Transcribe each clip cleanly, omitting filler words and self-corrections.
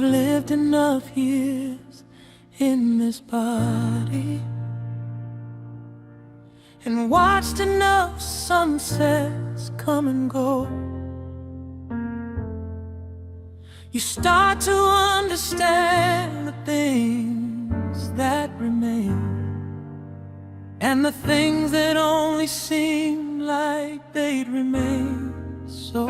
I've lived enough years in this body and watched enough sunsets come and go. You start to understand the things that remain and the things that only seem like they'd remain. So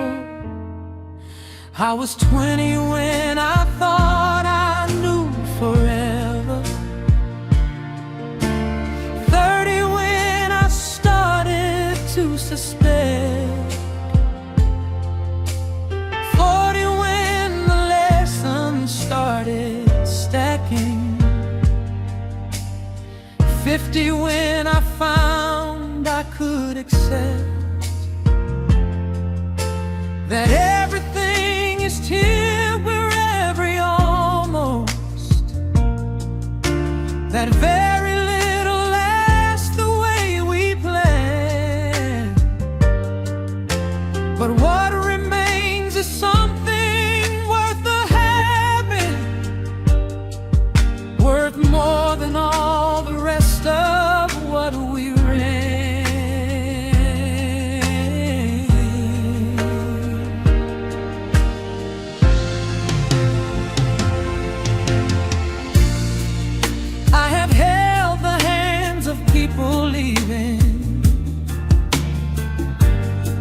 I was 20 when I thought I knew forever, 30 when I started to suspect, 40 when the lessons started stacking, 50 when I found I could accept that everything is temporary almost, that very little lasts the way we plan, but what remains is something worth the having, worth more than all the rest of what we ran.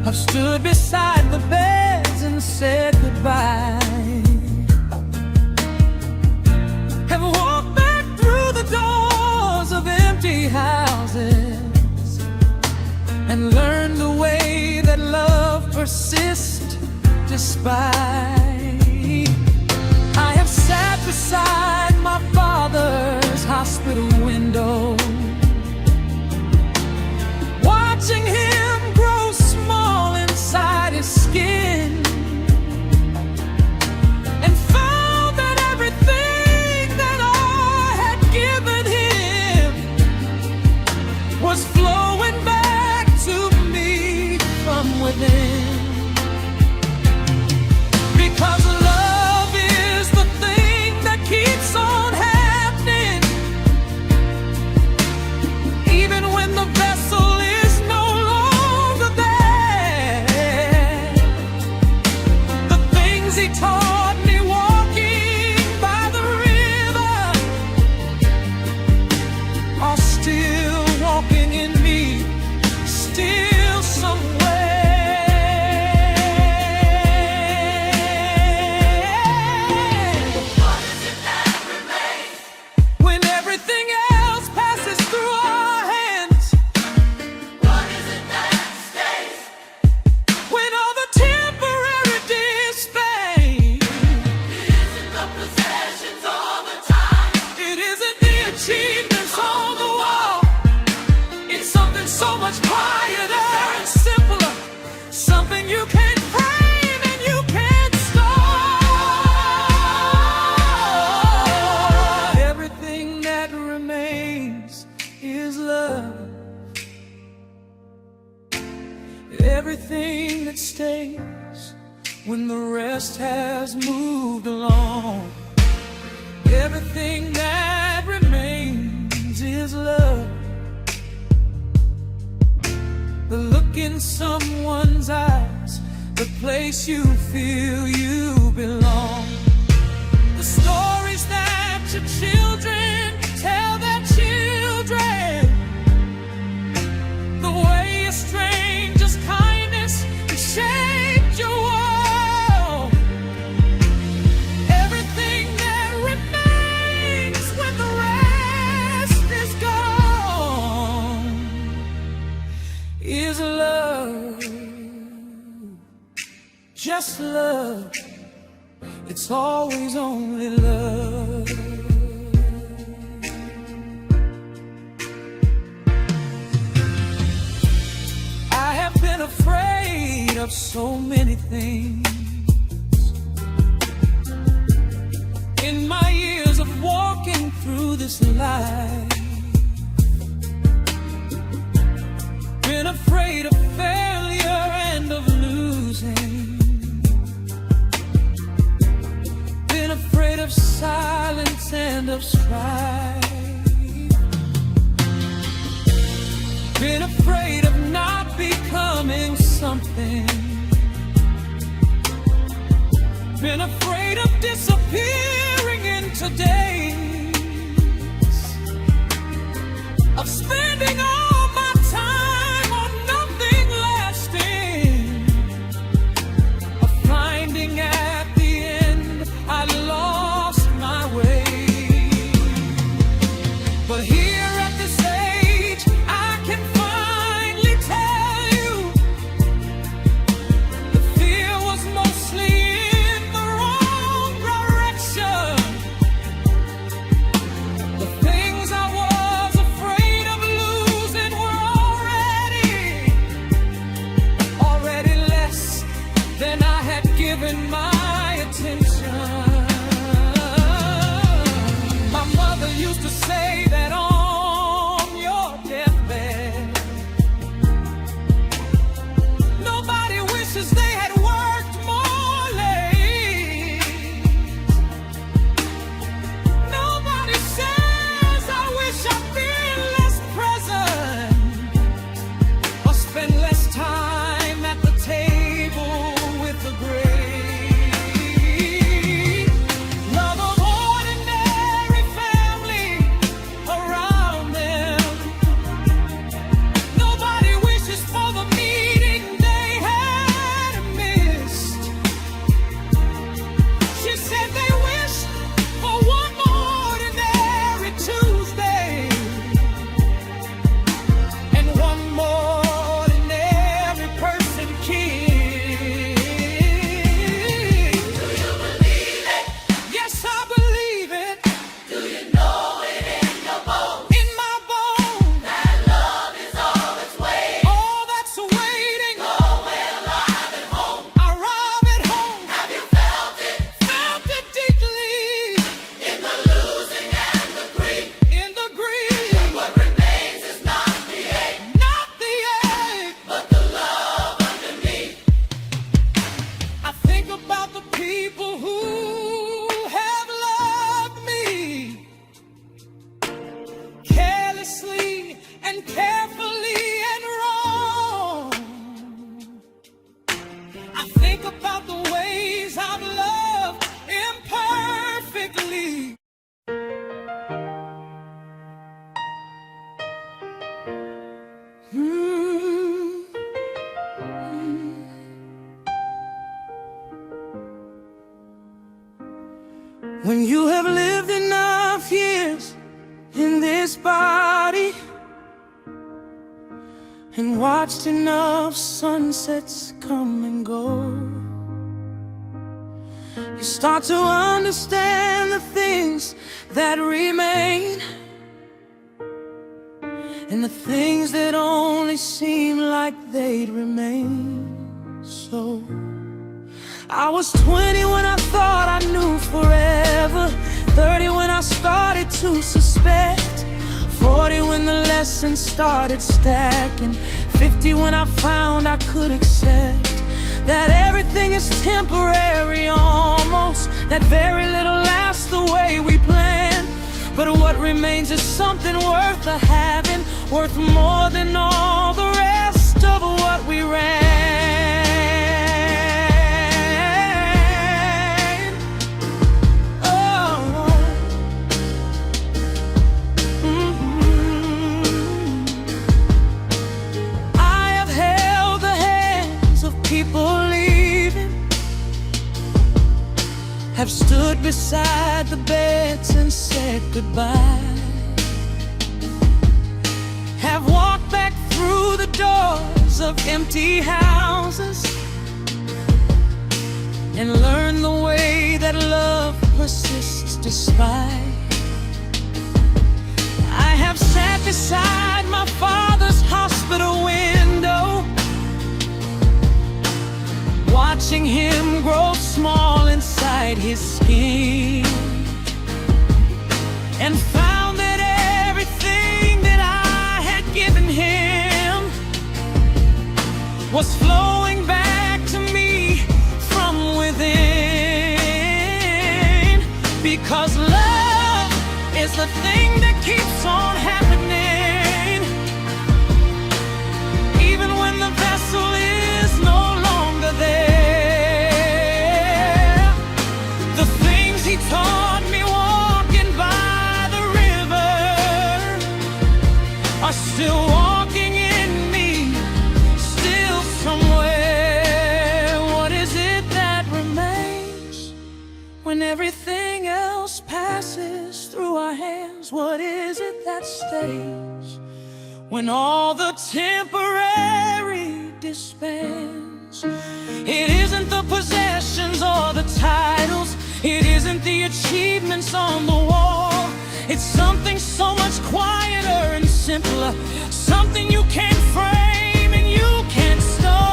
I've stood beside the beds and said goodbye, have walked back through the doors of empty houses and learned the way that love persists despite. I have sat beside my father's hospital window, watching him grow small inside his skin, and found that everything that I had given him was flowing back to me from within. Because love is the thing that keeps on happening, even when the vessel is no longer there. The things he taught me walking by the river are still walking in me, still somewhere. What is it that remains when everything else passes through our hands? What is it that stays when all the temporary days fade? It isn't the possessions all the time, it isn't the achievements on the wall. It's something so much quieter and simpler, something you can't frame and you can't stop. Everything that remains is love. Everything that stays when the rest has moved along. Everything that remains is love. The look in someone's eyes, the place you feel you belong. The stories that your children tell their children, the way a stranger's kindness shaped your world. Everything that remains when the rest is gone is love. Just love. It's always only love. I have been afraid of so many things in my years of walking through this life. Been afraid of failure and of losing. Been afraid afraid of silence and of strife. Been afraid of not becoming something. Been afraid of disappearing into days, of spending all my time on nothing lasting, of finding at the end I lost my way. But here at this age I can finally tell you the fear was mostly in the wrong direction. The things I was afraid of losing were already less than I had given my attention. My mother used to say that on your deathbed, nobody wishes they had worked more late. Nobody says I wish I'd been less present or spent less time at the table with the great. Love of ordinary family around them. Nobody wishes for the meeting they had missed. She said they wished for one more ordinary Tuesday and one more ordinary person kid. Do you believe it? Yes, I believe it. Do you know it in your bones? In my bones. That love is all that's waiting. All that's waiting. Nowhere alive at home. Arrive at home. Have you felt it? Felt it deeply. In the losing and the grief. In the grief. What remains is not the ache. Not the ache. But the love underneath. I think about the people who have loved me carelessly and carefully and wrong. I think about the ways I've loved imperfectly. When you have lived enough years in this body and watched enough sunsets come and go, you start to understand the things that remain and the things that only seem like they'd remain. So I was 20 when I thought I knew forever, 30 when I started to suspect, 40 when the lessons started stacking, 50 when I found I could accept that everything is temporary almost, that very little lasts the way we planned. But what remains is something worth the having, worth more than all the rest of what we ran. Have stood beside the beds and said goodbye. Have walked back through the doors of empty houses and learned the way that love persists despite. I have sat beside my father's hospital window, watching him grow small inside his skin, and found that everything that I had given him was flowing back to me from within. Because love is the thing that keeps on happening, even when the vessel is no longer there. The things he taught me walking by the river are still walking in me, still somewhere. What is it that remains when everything else passes through our hands? What is it that stays when all the temporary disbands? It isn't the possessions or the titles, it isn't the achievements on the wall. It's something so much quieter and simpler, something you can't frame and you can't stop.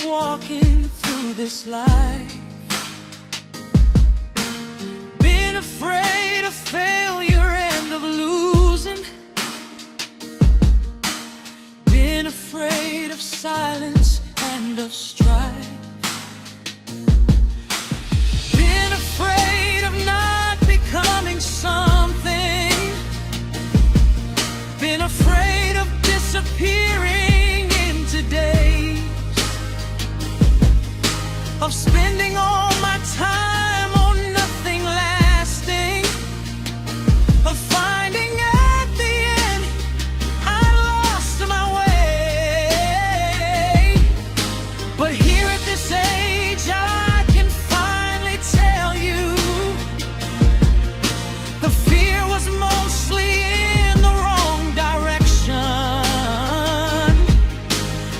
Walking through this life, been afraid of failure and of losing, been afraid of silence and of strife, been afraid of not becoming something, been afraid of disappearing into days, of spending all my time on nothing lasting, of finding at the end I lost my way. But here at this age I can finally tell you, the fear was mostly in the wrong direction.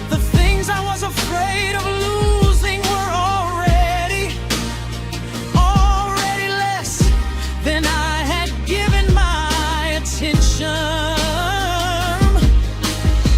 The things I was afraid of losing were already less than I had given my attention.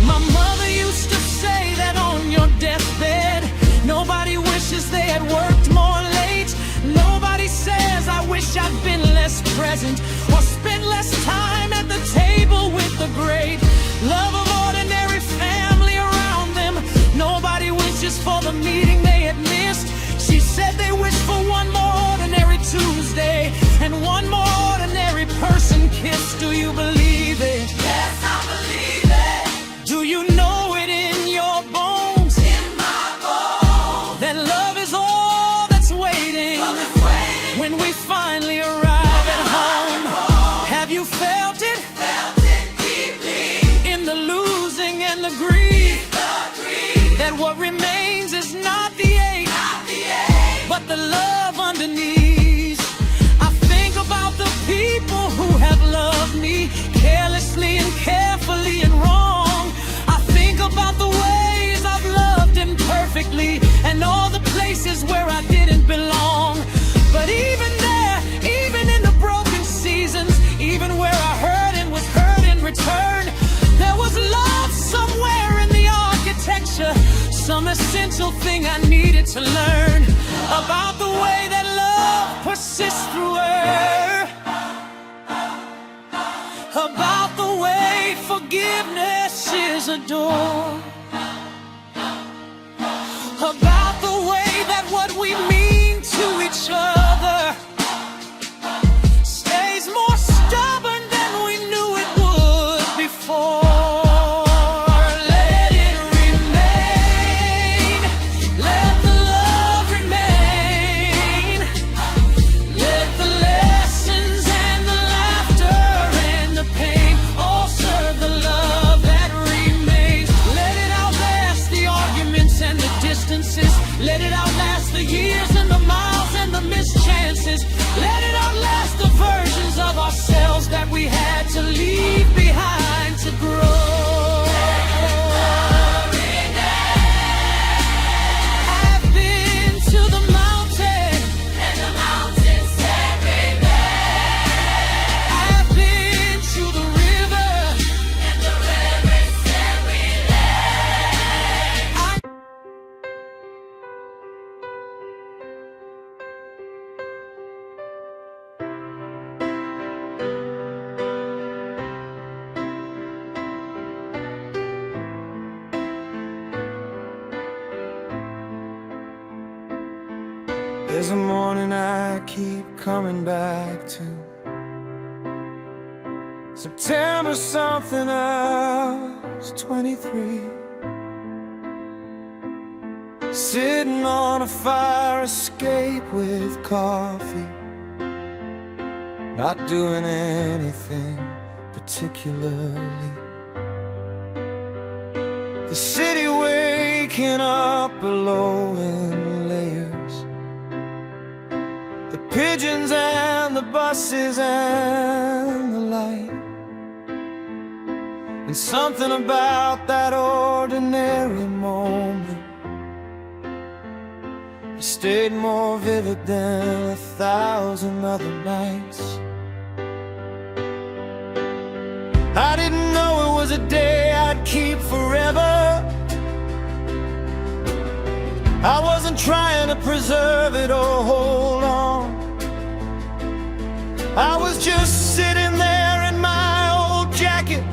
My mother used to say that on your deathbed, nobody wishes they had worked more late. Nobody says I wish I'd been less present or spent less time at the table with the great love of ordinary family around them. Nobody wishes for the meeting they had missed. She said they wish for one more ordinary Tuesday and one more ordinary person kiss. Do you believe it? Yes, I believe it. Do you know it in your bones? In my bones. That love is all that's waiting, Love is waiting when we finally arrive at home. Have you felt it? Felt it deeply. In the losing and the grief, The grief, that what remains is not the ache, not the ache, but the love underneath. I think about the people who have loved me carelessly and carefully and wrong. I think about the ways I've loved imperfectly and all the places where I didn't belong. But even there, even in the broken seasons, even where I hurt and was hurt in return, there was love somewhere in the architecture, some essential thing I needed to learn about the way that love persists through her, about the way forgiveness is a door, about the way that what we mean to each other stays more stubborn than we knew it would before. Let it remain. distances. Let it outlast the years and the miles and the missed chances. Let it outlast the versions of ourselves that we had to leave behind to grow. I've been to the mountain, and the mountain said remain. I've been to the river, and the river said relay. There's a morning I keep coming back to. September something, I was 23. Sitting on a fire escape with coffee, not doing anything particularly. The city waking up below in layers, the pigeons and the buses and the light. And something about that ordinary moment stayed more vivid than 1,000 other nights. I didn't know it was a day I'd keep forever. I wasn't trying to preserve it or hold on. I was just sitting there in my old jacket,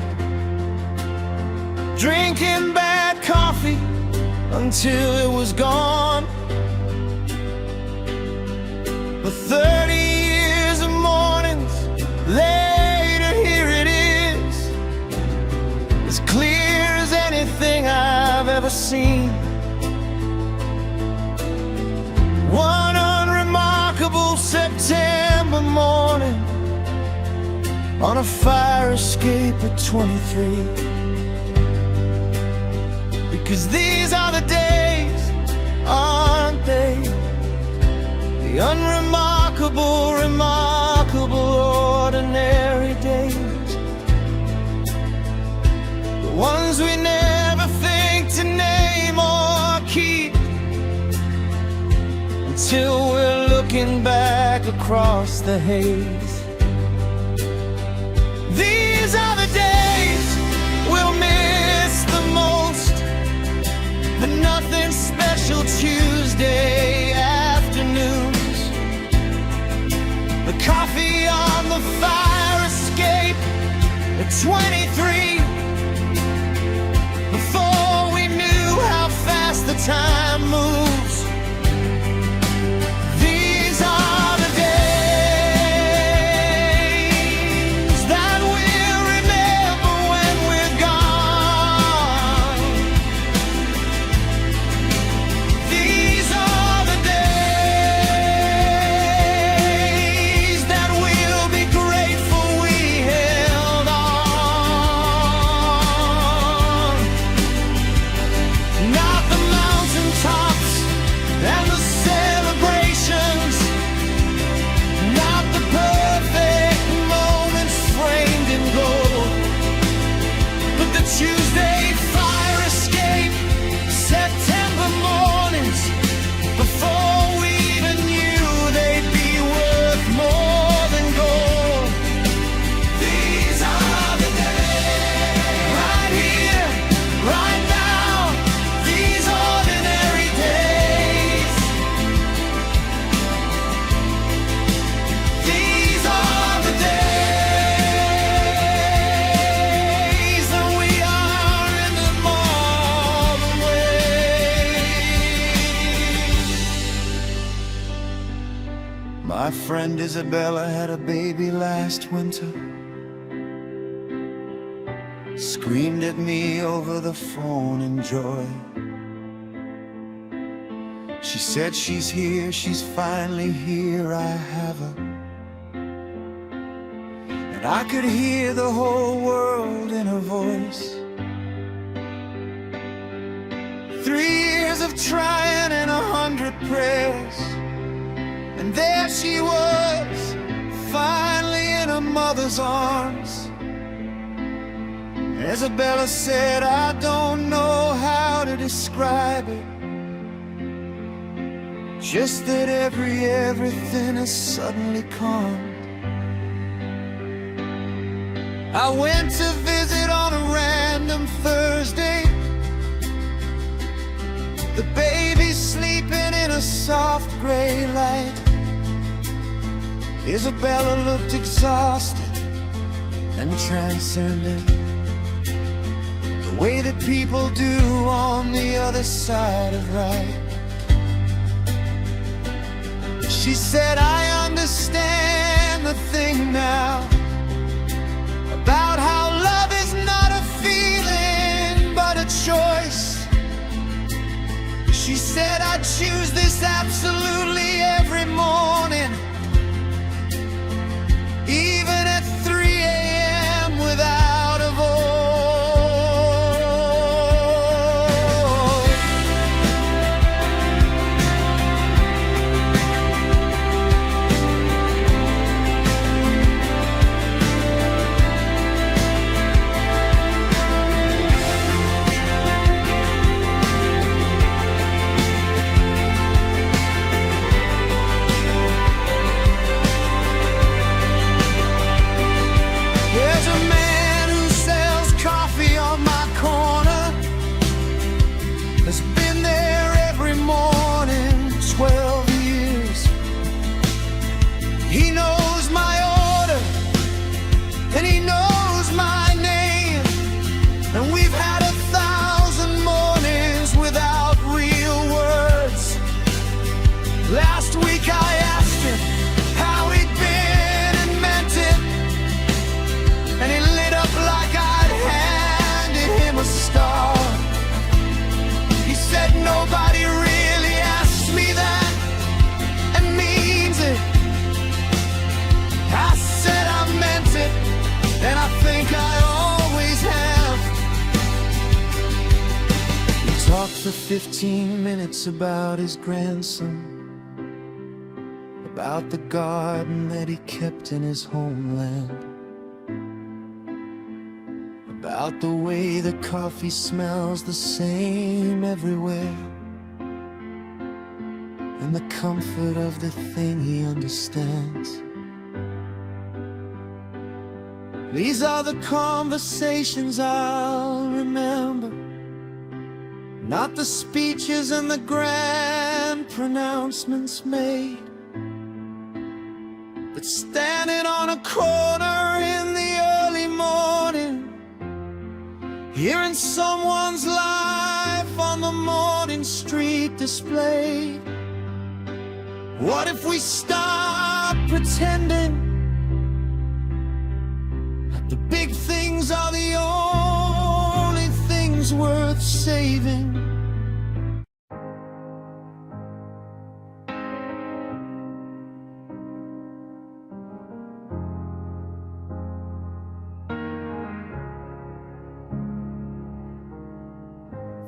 drinking bad coffee until it was gone. But 30 years of mornings later, here it is, as clear as anything I've ever seen. One unremarkable September morning on a fire escape at 23. Because these are the days, aren't they? The unremarkable, remarkable, ordinary days. The ones we never think to name or keep, until we're looking back across the haze. These are the days we'll miss the most. The nothing special Tuesday afternoons, the coffee on the fire escape at 23. Before we knew how fast the time moves. These are the days that we'll remember when we're gone. These are the days that we'll be grateful we held on. Not the mountaintops and the celebrations, not the perfect moments framed in gold, but the Tuesday fire escape, September mornings, before we even knew they'd be worth more than gold. These are the days, right here, right now, these ordinary days. These are the days that we are in the modern way. My friend Isabella had a baby last winter, screamed at me over the phone in joy. She said she's here, she's finally here, I have her. And I could hear the whole world in her voice. 3 years of trying and 100 prayers, and there she was, finally in her mother's arms. Isabella said, I don't know how to describe it, just that everything is suddenly calmed. I went to visit on a random Thursday. The baby's sleeping in a soft gray light. Isabella looked exhausted and transcendent, the way that people do on the other side of right. She said, I understand the thing now, about how love is not a feeling but a choice. She said, I choose this absolutely every morning, even at 3 a.m. without a voice. There's a man who sells coffee on my corner, has been there every morning 12 years. He knows my order and he knows my name, and we've had 1,000 mornings without real words. Last week I asked him how he'd been and meant it, and he lit up like I'd handed him a star. He said, nobody really asks me that and means it. I said I meant it, and I think I always have. We talked for 15 minutes about his grandson, about the garden that he kept in his homeland, about the way the coffee smells the same everywhere, and the comfort of the thing he understands. These are the conversations I'll remember, not the speeches and the grand pronouncements made, but standing on a corner in the early morning, hearing someone's life on the morning street displayed. What if we stop pretending that the big things are the only things worth saving?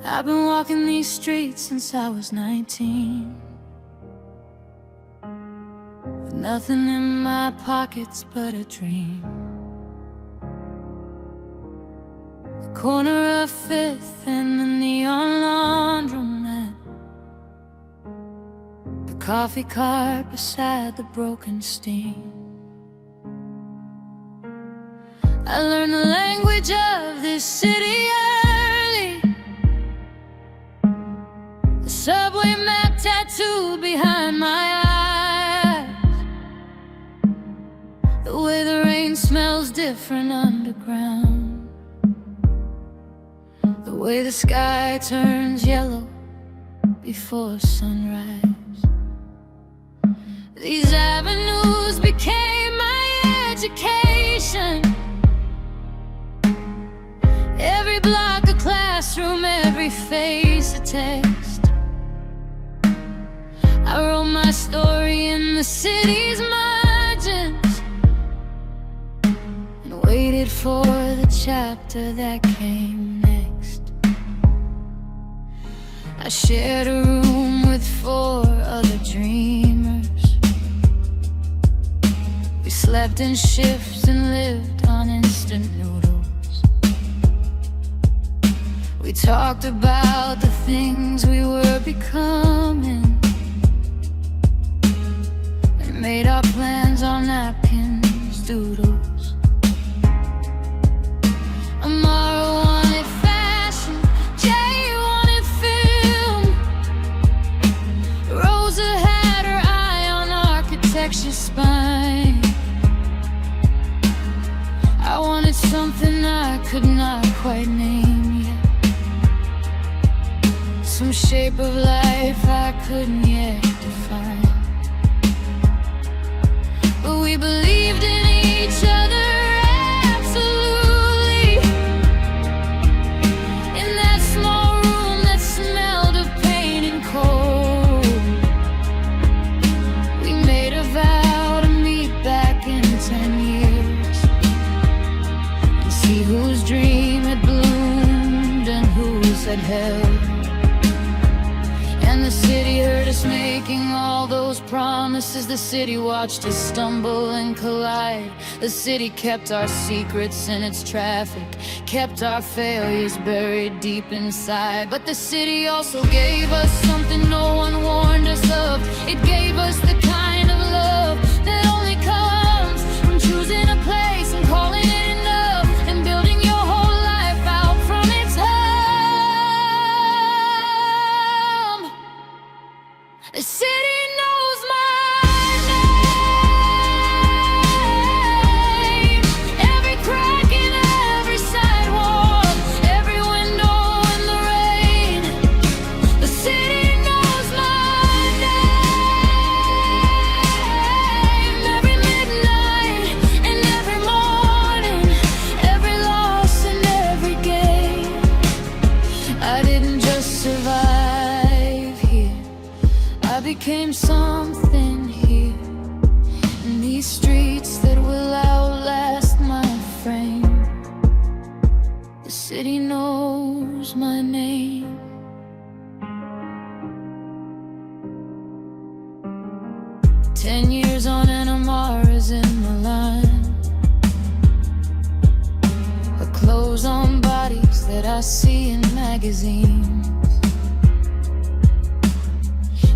I've been walking these streets since I was 19, with nothing in my pockets but a dream. The corner of 5th and the neon laundromat, the coffee cart beside the broken steam. I learned the language of this city early, the subway map tattooed behind my eyes, the way the rain smells different underground, the way the sky turns yellow before sunrise. These avenues became my education, every block a classroom, every face a text. I wrote my story in the city's margins and waited for the chapter that came next. I shared a room with 4 other dreamers. We slept in shifts and lived on instant noodles. We talked about the things we were becoming and made our plans on napkins, doodles. Amara wanted fashion, Jay wanted film, Rosa had her eye on architecture's spine. I wanted something I could not quite name yet, some shape of life I couldn't yet define. But we believed in each other absolutely, in that small room that smelled of pain and cold. We made a vow to meet back in 10 years and see whose dream had bloomed and whose had held. And the city heard us making all those promises. The city watched us stumble and collide. The city kept our secrets in its traffic, kept our failures buried deep inside. But the city also gave us something no one warned us of. It gave us the kind of love that only comes from choosing a place and calling it enough, and building your whole life out from its home. The city knows my name. Every crack in every sidewalk, every window in the rain. The city knows my name. Every midnight and every morning, every loss and every gain. I didn't just survive here, I became something here, in these streets that will outlast my frame. The city knows my name. "10 years on and Amara's in the line, her clothes on bodies that I see in magazines.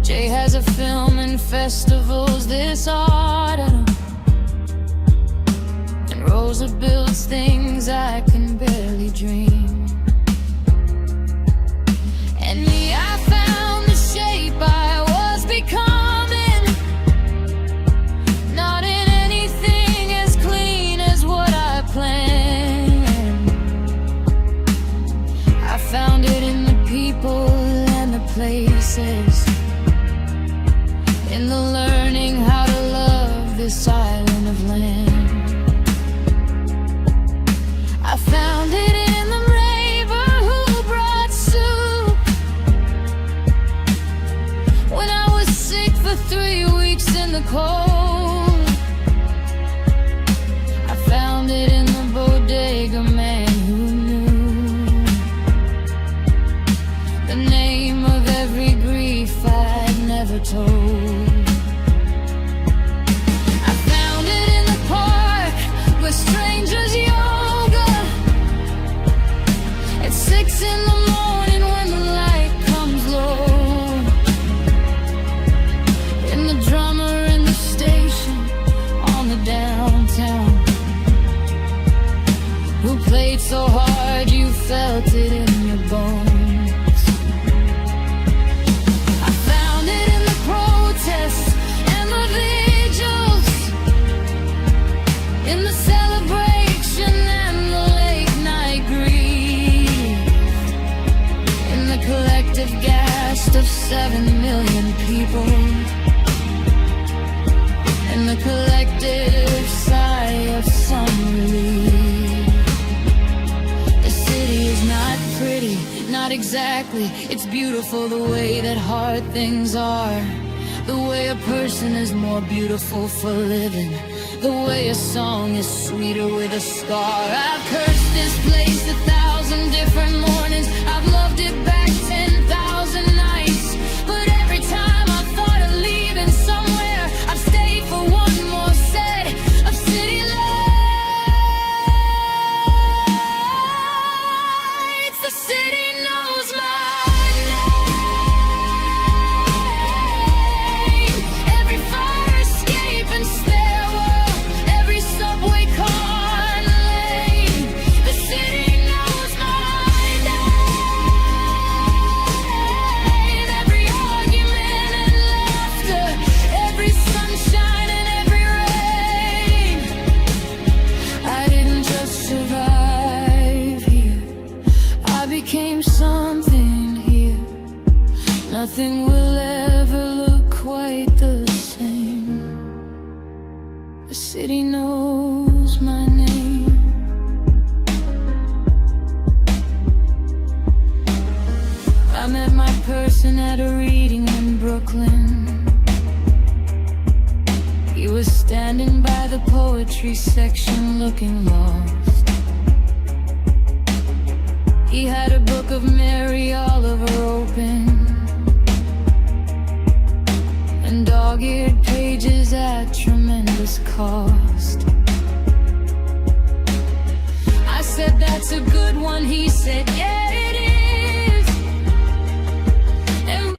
Jay has a film in festivals this autumn, and Rosa builds things I can barely dream. And me, I found the shape I was becoming, not in anything as clean as what I planned. I found it in the people and the places, in the learning how to love this island of land. I found it in the neighbor who brought soup when I was sick for 3 weeks in the cold. I found it in the bodega man who knew the name of every grief I'd never told. I found it in the park where strangers yoga at 6 in the morning when the light comes low. In the drummer in the station on the downtown, who played so hard you felt it in your bones. I found it in the protests and the vigils, in the celebration and the late night grief, in the collective gasp of 7 million people, in the collective sigh of some relief. The city is not pretty, not exactly. It's beautiful the way that hard things are, the way a person is more beautiful for living, the way a song is sweeter with a scar. I've cursed this place 1,000 different mornings, I've loved it back 10,000 Nothing will ever look quite the same. The city knows my name. I met my person at a reading in Brooklyn. He was standing by the poetry section looking lost. He had a book of Mary Oliver open, and dog-eared pages at tremendous cost. I said, that's a good one. He said, yeah, it is. And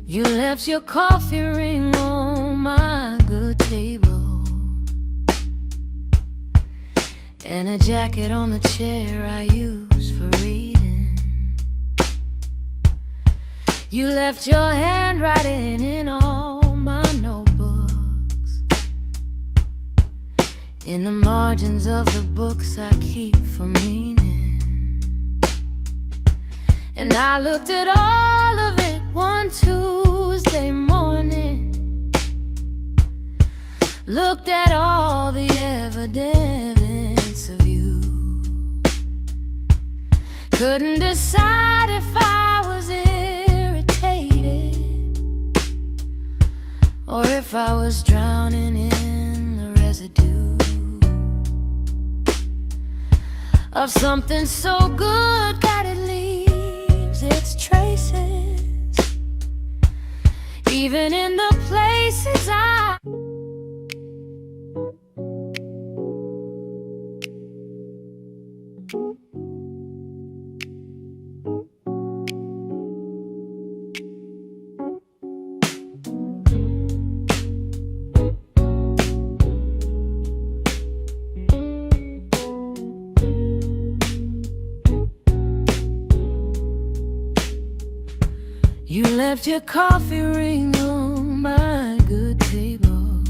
you left your coffee ring on my good table, and a jacket on the chair I use for reading. You left your handwriting in all my notebooks, in the margins of the books I keep for meaning. And I looked at all of it one Tuesday morning, looked at all the evidence of you. Couldn't decide if I was irritated or if I was drowning in the residue of something so good that it leaves its traces, even in the places I You left your coffee ring on my good table,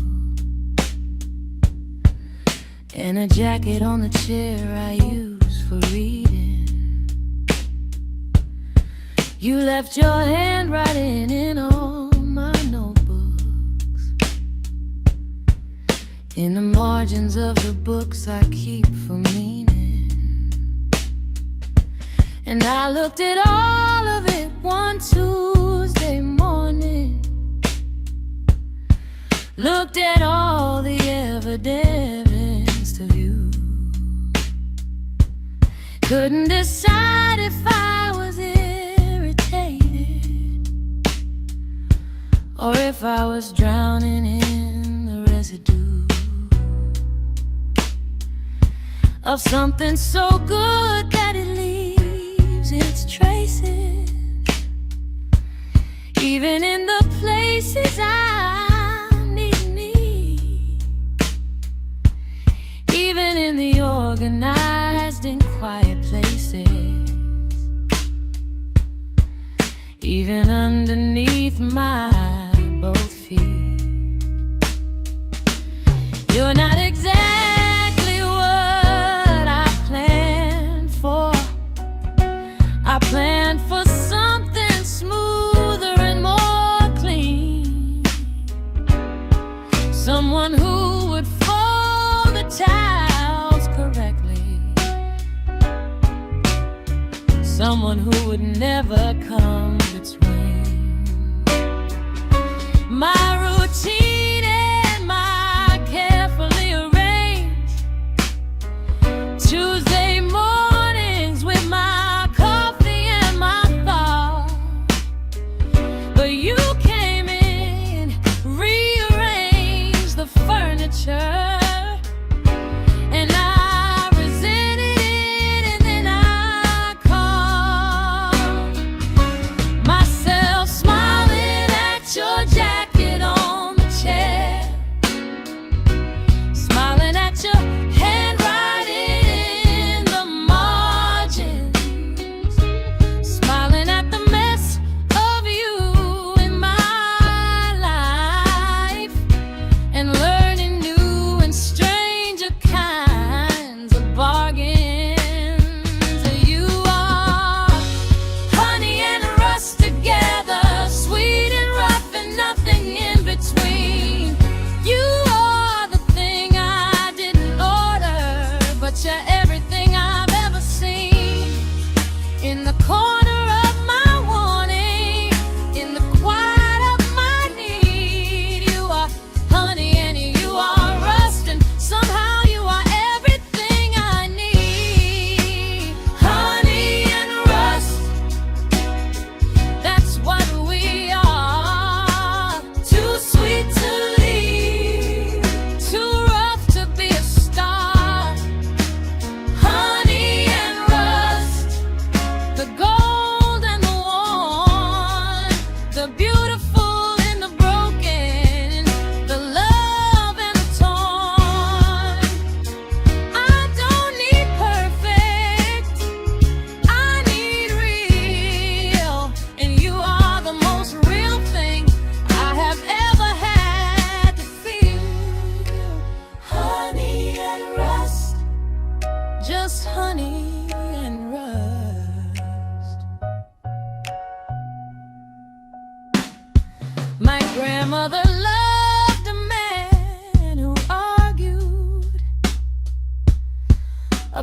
and a jacket on the chair I use for reading. You left your handwriting in all my notebooks, in the margins of the books I keep for meaning. And I looked at all of it one Tuesday morning, looked at all the evidence of you. Couldn't decide if I was irritated or if I was drowning in the residue of something so good that it leaves its traces, even in the places I need, even in the organized and quiet places, even underneath my both feet. You're not exactly what I planned for. I planned for something smoother and more clean, someone who would fold the towels correctly, someone who would never come between my routine and my carefully arranged Tuesday mornings with my coffee and my thoughts. But you came in, rearranged the furniture, and I resented it, and then I caught myself smiling at your jacket on the chair.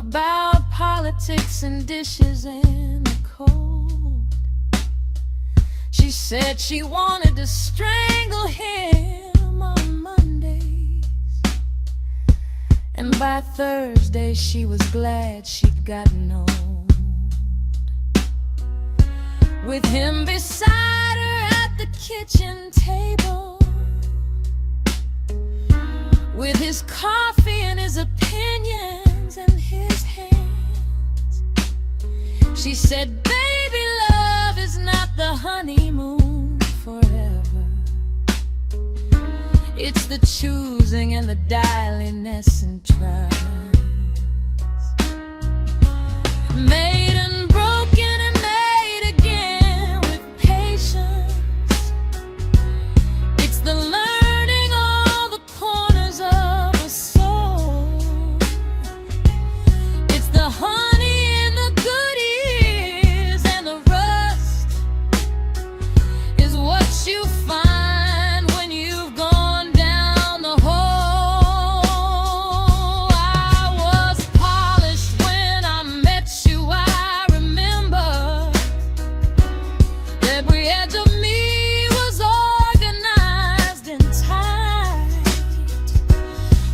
about politics and dishes in the cold. She said she wanted to strangle him on Mondays, and by Thursday she was glad she'd gotten old. With him beside her at the kitchen table, with his coffee and his opinions in his hands, she said, baby, love is not the honeymoon forever. It's the choosing and the dialiness and trials. Made and broken and made again with patience. It's the learning all the corners of a soul. It's the honey in the good years, and the rust is what you find when you've gone down the hole. I was polished when I met you, I remember. Every edge of me was organized and tight.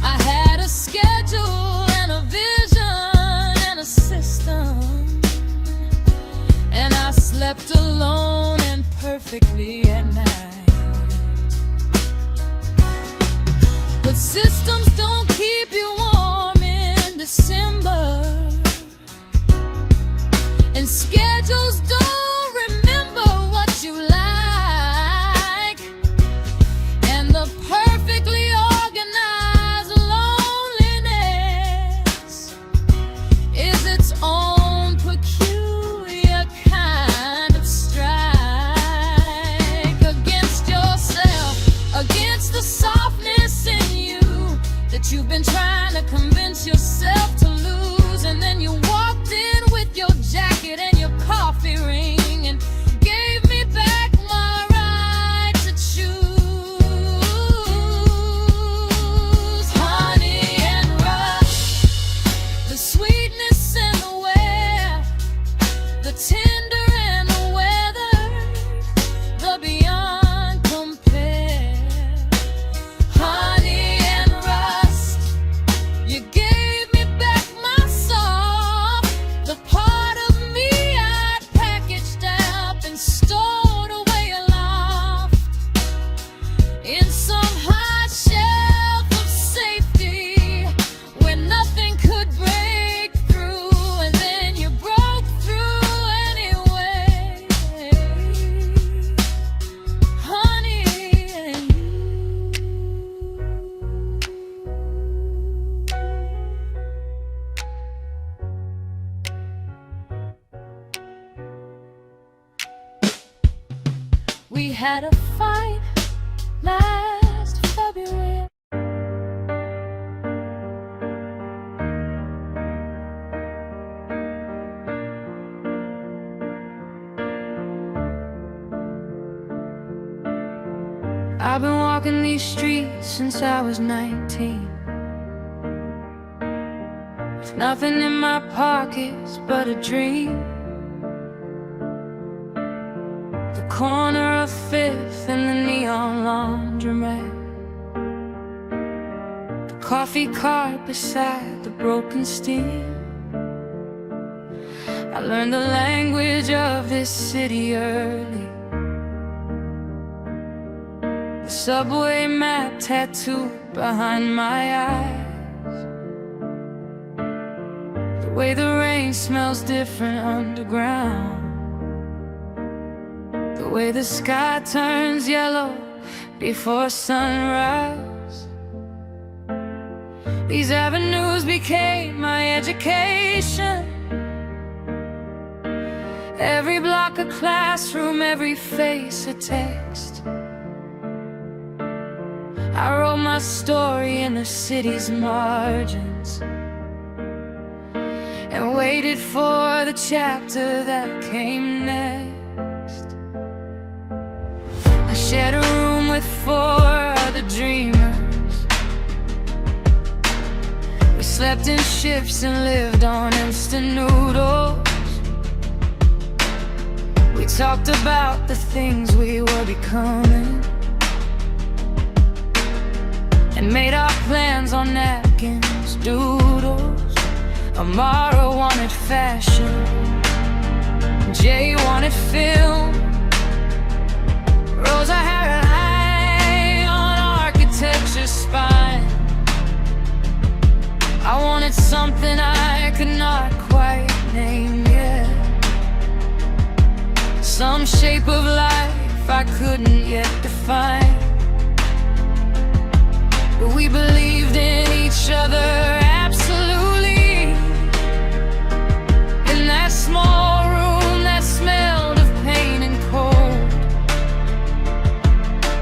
I had a schedule and a vision and a system, and I slept alone and perfectly at night. But systems don't keep you warm in December, and schedules don't remember what you like. And the perfectly organized loneliness is its own peculiar kind of strike against yourself, against the softness in you that you've been trying to convince yourself to lose. And then you walked in with your jacket and your coffee ring and gave me back my right to choose. Honey and rush, the sweetness and the wear, the tender and the weather, the beyond compare. Honey and rust, you gave me back my soft, the part of me I'd packaged up and stored away aloft in some high shelf of safety where nothing could break through. And then you broke through anyway, honey. We had a fight last February. I've been walking these streets since I was 19, with nothing in my pockets but a dream. The corner of Fifth and the neon laundromat, the coffee cart beside the broken steam. I learned the language of this city early. The subway map tattooed behind my eyes. The way the rain smells different underground. The way the sky turns yellow before sunrise. These avenues became my education. Every block a classroom, every face a text. I wrote my story in the city's margins and waited for the chapter that came next. I shared a room with 4 other dreamers. We slept in ships and lived on instant noodles. We talked about the things we were becoming and made our plans on napkins, doodles. Amara wanted fashion, Jay wanted film, Rosa had her eye on architecture's spine. I wanted something I could not quite name yet, some shape of life I couldn't yet define. But we believed in each other absolutely. In that small room that smelled of pain and cold,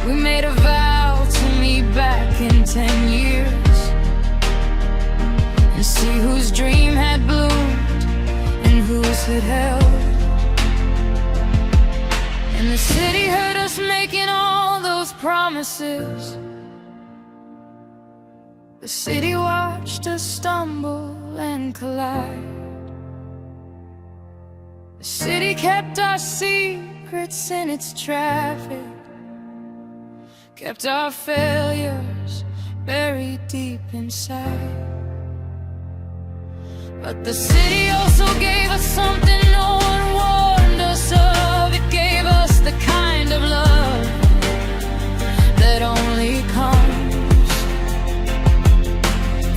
we made a vow to meet back in 10 years and see whose dream had bloomed and whose had held. And the city heard us making all those promises. The city watched us stumble and collide. The city kept our secrets in its traffic, kept our failures buried deep inside. But the city also gave us something no one warned us of. It gave us the kind of love that only comes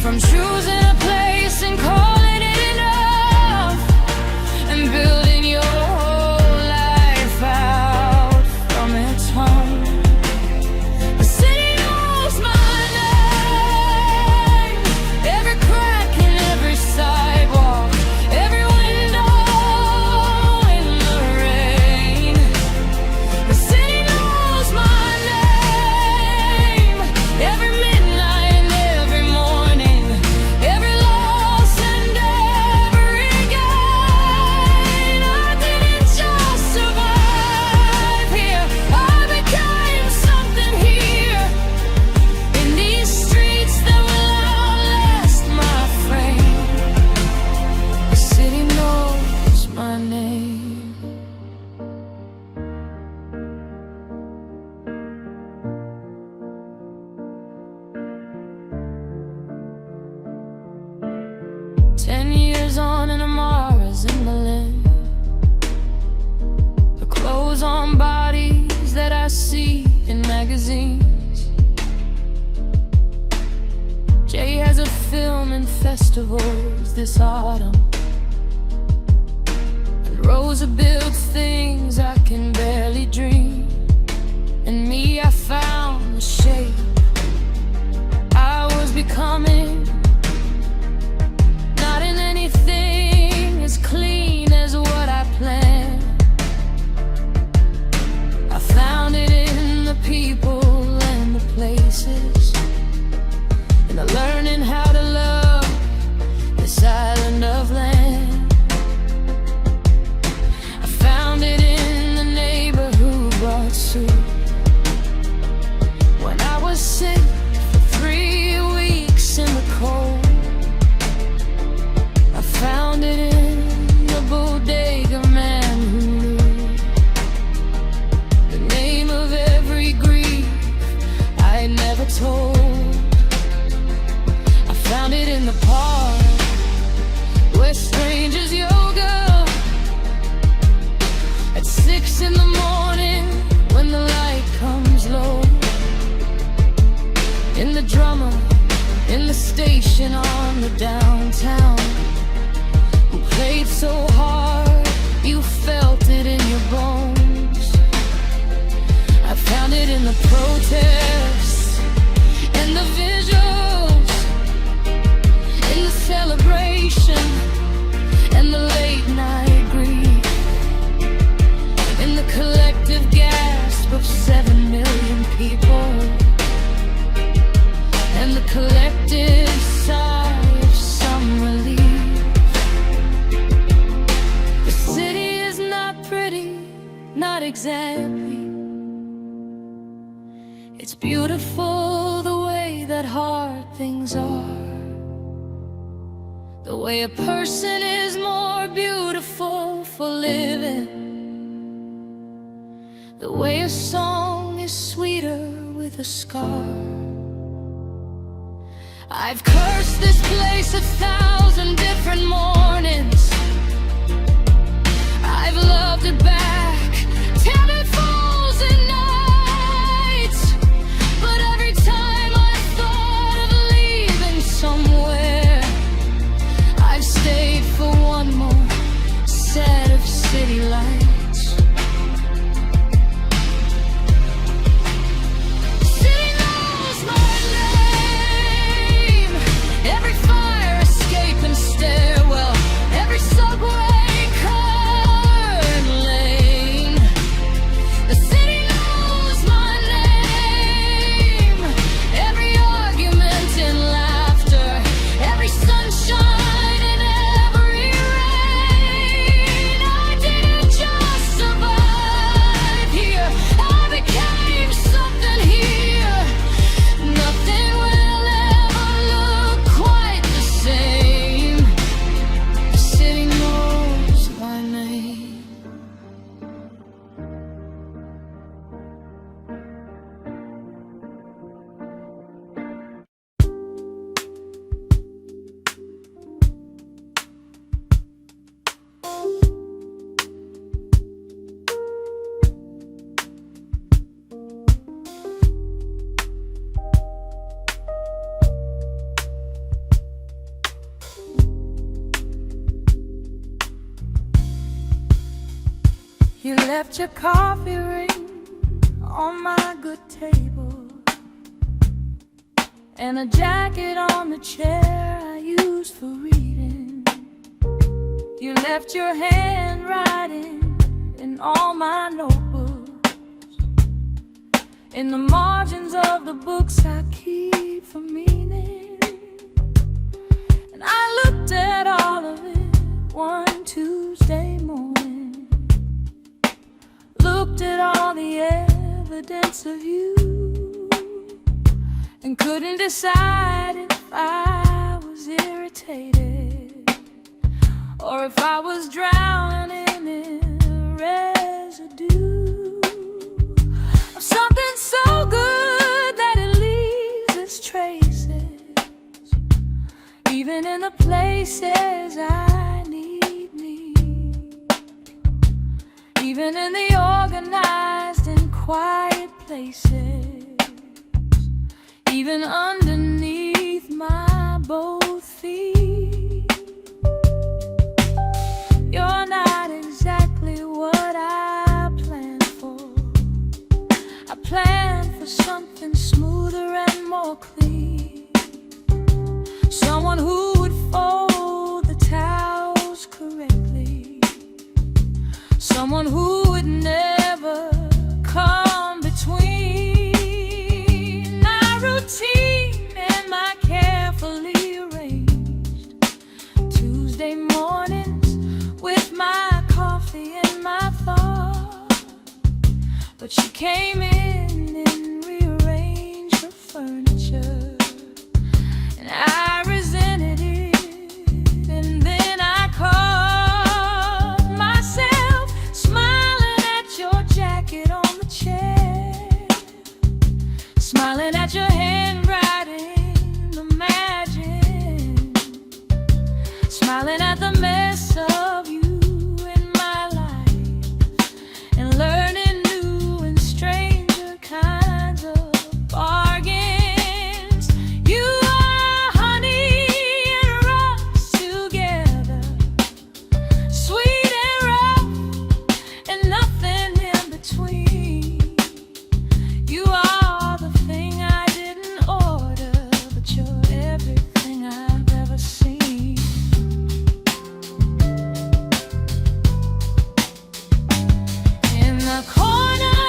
from choosing a place and calling it enough, and building your whole life out from its home. The city knows my name, every crack in every sidewalk, every window in the rain. The city knows my name, every midnight and every morning, every loss and every gain. I didn't just survive here, I became something here, in these streets that will outlast my frame. The city knows my name. Ten years on and Amara's in Berlin. The clothes on bodies that I see in magazines. Jay has a film in festivals this autumn, and Rosa builds things I can barely dream. And me, I found the shape I was becoming. Not in anything as clean as what I planned. I found it in the people and the places, in the learning how to love this island of land. I found it in the neighbor who brought soup when I was sick for 3 weeks in the cold. I found it in the bodega man who knew the name of every grief I had never told. I found it in the park where strangers yoga at 6 in the morning when the light comes low. In the drummer in the station on the downtown, who played so hard you felt it in your bones. I found it in the protests and the visuals, in the celebration and the late night grief, in the collective gasp of 7 million people, and the collective sigh of some relief. The city is not pretty, not exactly. It's beautiful the way that hard things are. The way a person is more beautiful for living, the way a song is sweeter with a scar. I've cursed this place 1,000 different mornings. I've loved it back 10 it falls at nights. But every time I thought of leaving somewhere, I've stayed for one more set of city lights. City knows my name. Every fire escape and stairwell, every subway curve and lane. The city knows my name. Every argument and laughter, every sunshine and every rain. I didn't just survive here, I became something here. Nothing will ever look quite the same. The city knows my name. You left your coffee ring on my good table, and a jacket on the chair I use for reading. You left your handwriting in all my notebooks, in the margins of the books I keep for meaning. And I looked at all of it one Tuesday morning, looked at all the evidence of you, and couldn't decide if I was irritated or if I was drowning in a residue of something so good that it leaves its traces, even in the places I need me, even in the organized and quiet places, even underneath my both feet. You're not exactly what I planned for. I planned for something smoother and more clean, someone who would fold the towels correctly, someone who would never come between my routine and my carefully arranged Tuesday mornings with my coffee and my thoughts. But she came in and rearranged her furniture, and I resented it. And then I caught myself smiling at your jacket on the chair, smiling at your handwriting, imagine, smiling at the mess of you in my life, and learning new and stranger kinds of bargains. You are honey and rust together, sweet and rough, and nothing in between. You are the thing I didn't order, but you're everything I've ever seen. In the corner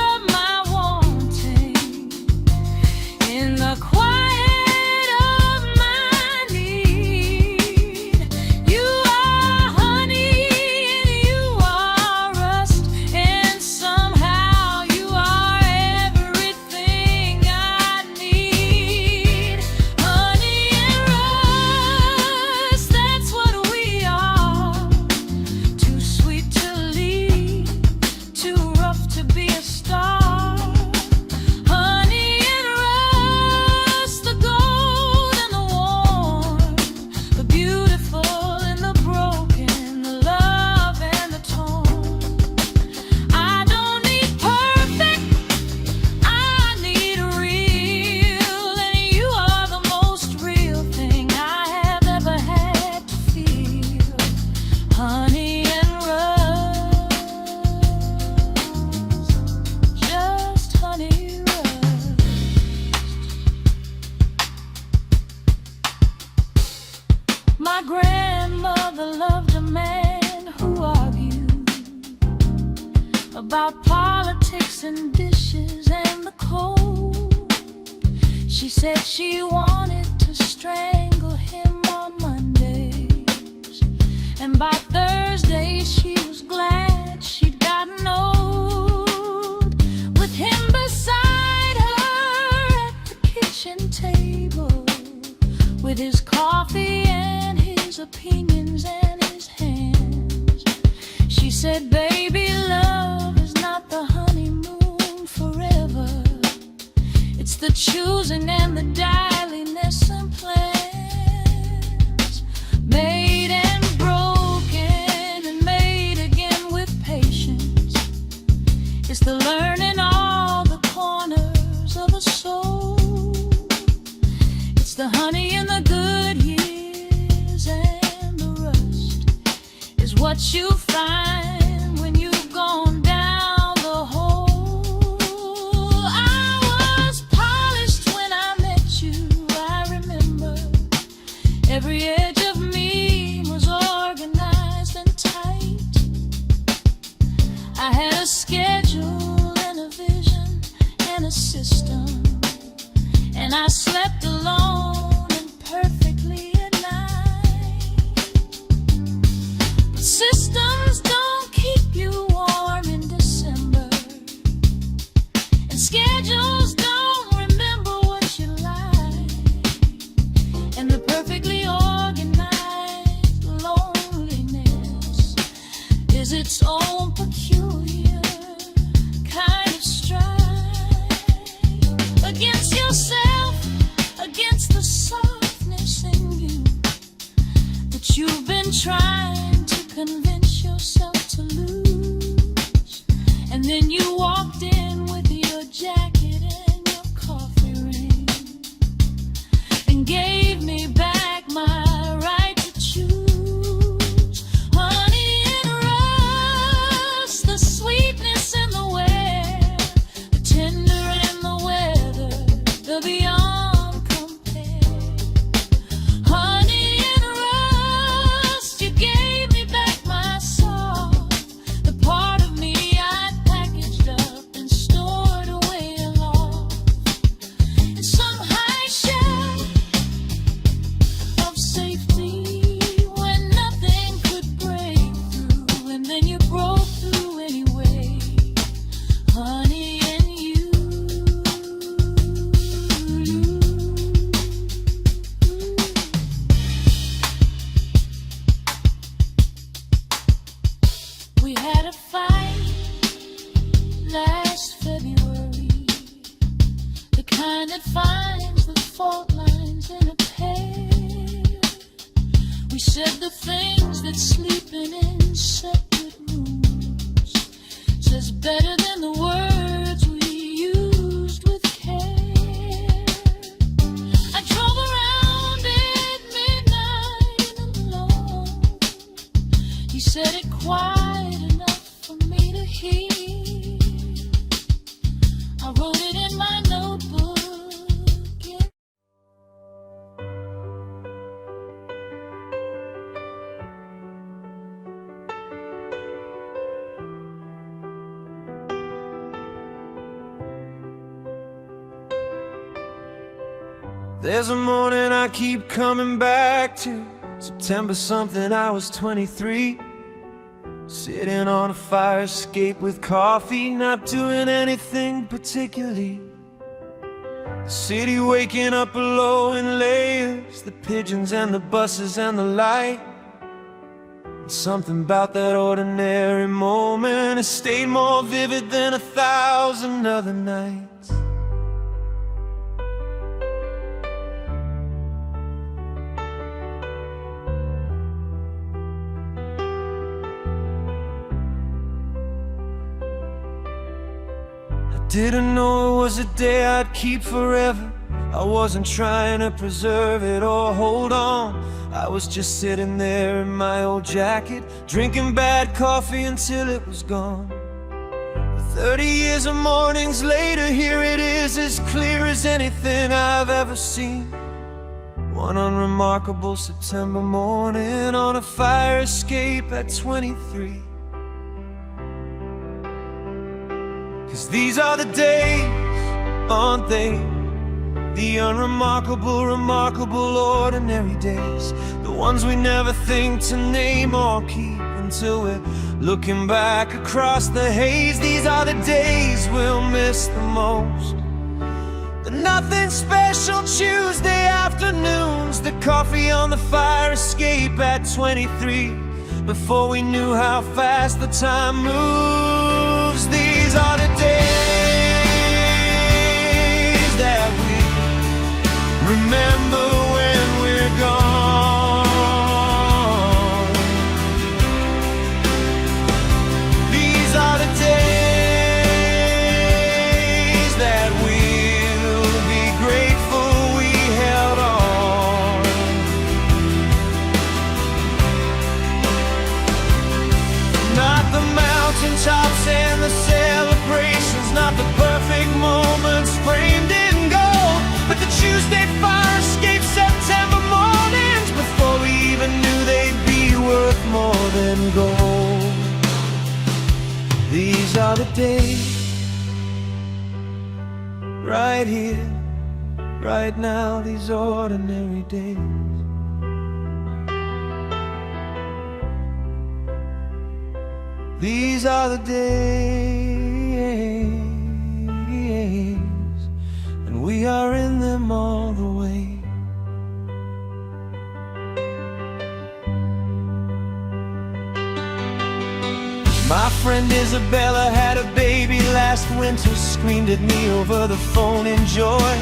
of my wanting, in the quiet of my need, you are honey and you are rust, and somehow you are everything I need. Honey and rust. My grandmother loved a man who argued about politics and dishes and the cold. She said she wanted to strangle him on Mondays, and by Thursday she was glad she'd gotten old. With him beside her at the kitchen table, with his coffee and his opinions and his hands, she said, baby, love is not the honeymoon forever. It's the choosing and the dialiness and plans, made and broken and made again with patience. It's the learning all the corners of a soul. It's the honey and the good years and the rust is what you find when you've gone down the hole. I was polished when I met you, I remember. Every edge of me was organized and tight. I had a schedule and a vision and a system, and I slept alone and perfectly at night. But systems don't keep you warm in December, and schedules don't remember what you like, and the perfectly organized loneliness is its own peculiar kind of strife against yourself, against the softness in you that you've been trying to convince yourself to lose. And then you walked in with your jacket and your coffee ring and gave me back my right to choose. Honey and rust, the sweetness and the wear, the tender and the weather, the beyond compare. Honey and rust, you gave me back my soul, the part of me I packaged up and stored away aloft in some high shelf of safety where nothing could break through, and then you broke through anyway. Honey and you. We had a fight last February, the kind that finds the fault lines in a pair. We said the things that sleeping in separate rooms says better than the words we used with care. I drove around at midnight alone. You said it quiet enough for me to hear. I wrote it in my notebook. Yeah. There's a morning I keep coming back to, September something, I was 23, sitting on a fire escape with coffee, not doing anything particularly. The city waking up below in layers, the pigeons and the buses and the light. And something about that ordinary moment has stayed more vivid than 1,000 other nights. Didn't know it was a day I'd keep forever. I wasn't trying to preserve it or hold on. I was just sitting there in my old jacket, drinking bad coffee until it was gone. 30 years of mornings later, here it is, as clear as anything I've ever seen. One unremarkable September morning on a fire escape at 23. 'Cause these are the days, aren't they? The unremarkable, remarkable, ordinary days. The ones we never think to name or keep until we're looking back across the haze. These are the days we'll miss the most. The nothing special Tuesday afternoons, the coffee on the fire escape at 23. Before we knew how fast the time moves. These are the days that we remember when we're gone. These are the days that we'll be grateful we held on. Not the mountaintops and the celebrations, not the perfect moments framed in gold, but the Tuesday fire escape September mornings before we even knew they'd be worth more than gold. These are the days, right here, right now, these ordinary days. These are the days, and we are in them all the way. My friend Isabella had a baby last winter, screamed at me over the phone in joy.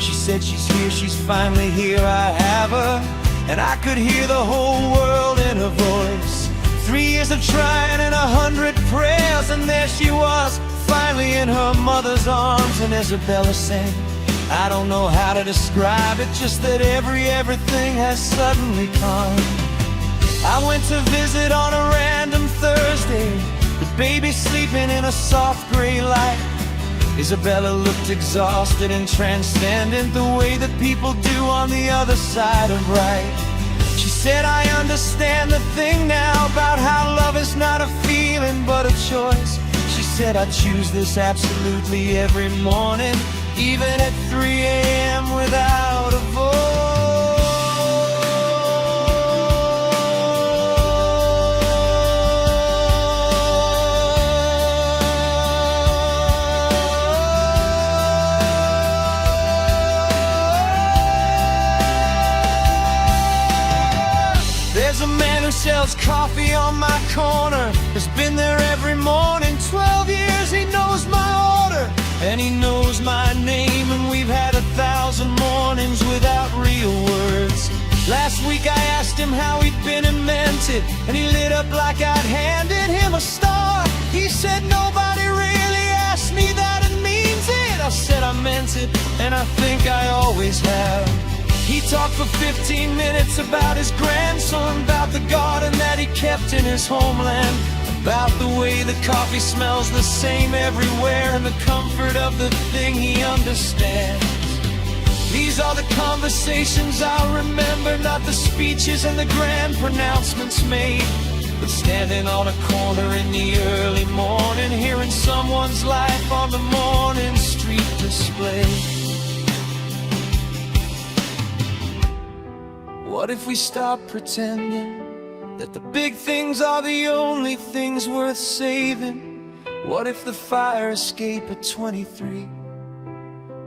She said she's here, she's finally here, I have her. And I could hear the whole world in her voice. 3 years of trying and 100 prayers, and there she was, finally in her mother's arms. And Isabella sang, I don't know how to describe it, just that everything has suddenly calmed. I went to visit on a random Thursday, the baby sleeping in a soft gray light. Isabella looked exhausted and transcendent, the way that people do on the other side of right. She said, I understand the thing now about how love is not a feeling but a choice. She said, I choose this absolutely every morning, even at 3 a.m. without a voice. There's a man who sells coffee on my corner, has been there every morning, 12 years, he knows my order, and he knows my name, and we've had 1,000 mornings without real words. Last week I asked him how he'd been and meant it, and he lit up like I'd handed him a star. He said, nobody really asked me that and means it. I said I meant it, and I think I always have. He talked for 15 minutes about his grandson, about the garden that he kept in his homeland, about the way the coffee smells the same everywhere, and the comfort of the thing he understands. These are the conversations I'll remember, not the speeches and the grand pronouncements made, but standing on a corner in the early morning, hearing someone's life on the morning street display. What if we stop pretending that the big things are the only things worth saving? What if the fire escape at 23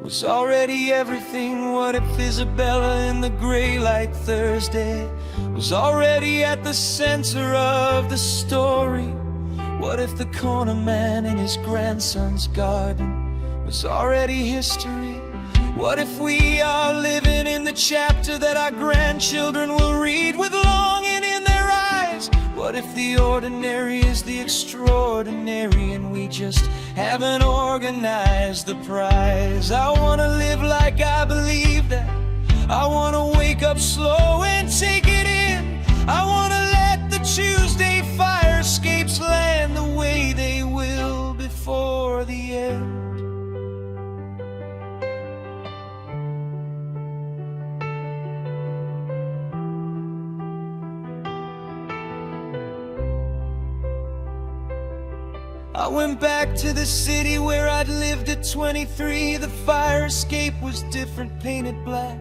was already everything? What if Isabella in the gray light Thursday was already at the center of the story? What if the corner man in his grandson's garden was already history? What if we are living in the chapter that our grandchildren will read with longing in their eyes? What if the ordinary is the extraordinary and we just haven't organized the prize? I wanna live like I believe that. I wanna wake up slow and take it in. I wanna let the Tuesday fire escapes land the way they will before the end. I went back to the city where I'd lived at 23. The fire escape was different, painted black.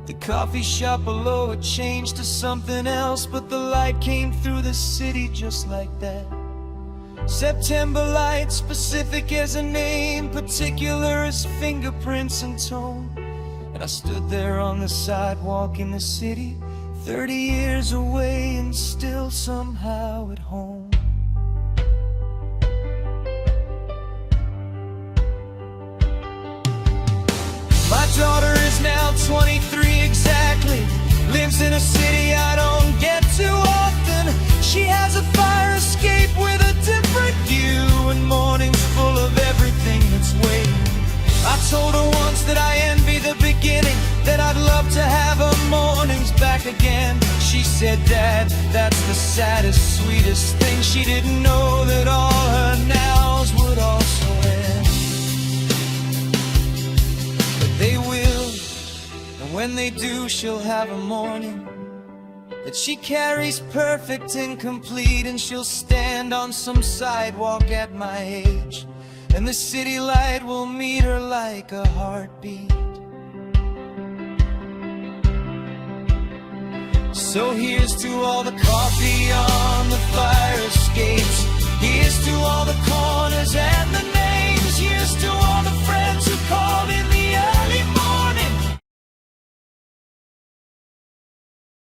The coffee shop below had changed to something else, but the light came through the city just like that. September light, specific as a name, particular as fingerprints and tone. And I stood there on the sidewalk in the city, 30 years away and still somehow at home. My daughter is now 23 exactly, lives in a city I don't get too often. She has a fire escape with a different view, and mornings full of everything that's waiting. I told her once that I envy the beginning, that I'd love to have her mornings back again. She said, Dad, that's the saddest, sweetest thing. She didn't know that all her nows would also end. But they will, and when they do, she'll have a morning that she carries perfect and complete, and she'll stand on some sidewalk at my age, and the city light will meet her like a heartbeat. So here's to all the coffee on the fire escapes. Here's to all the corners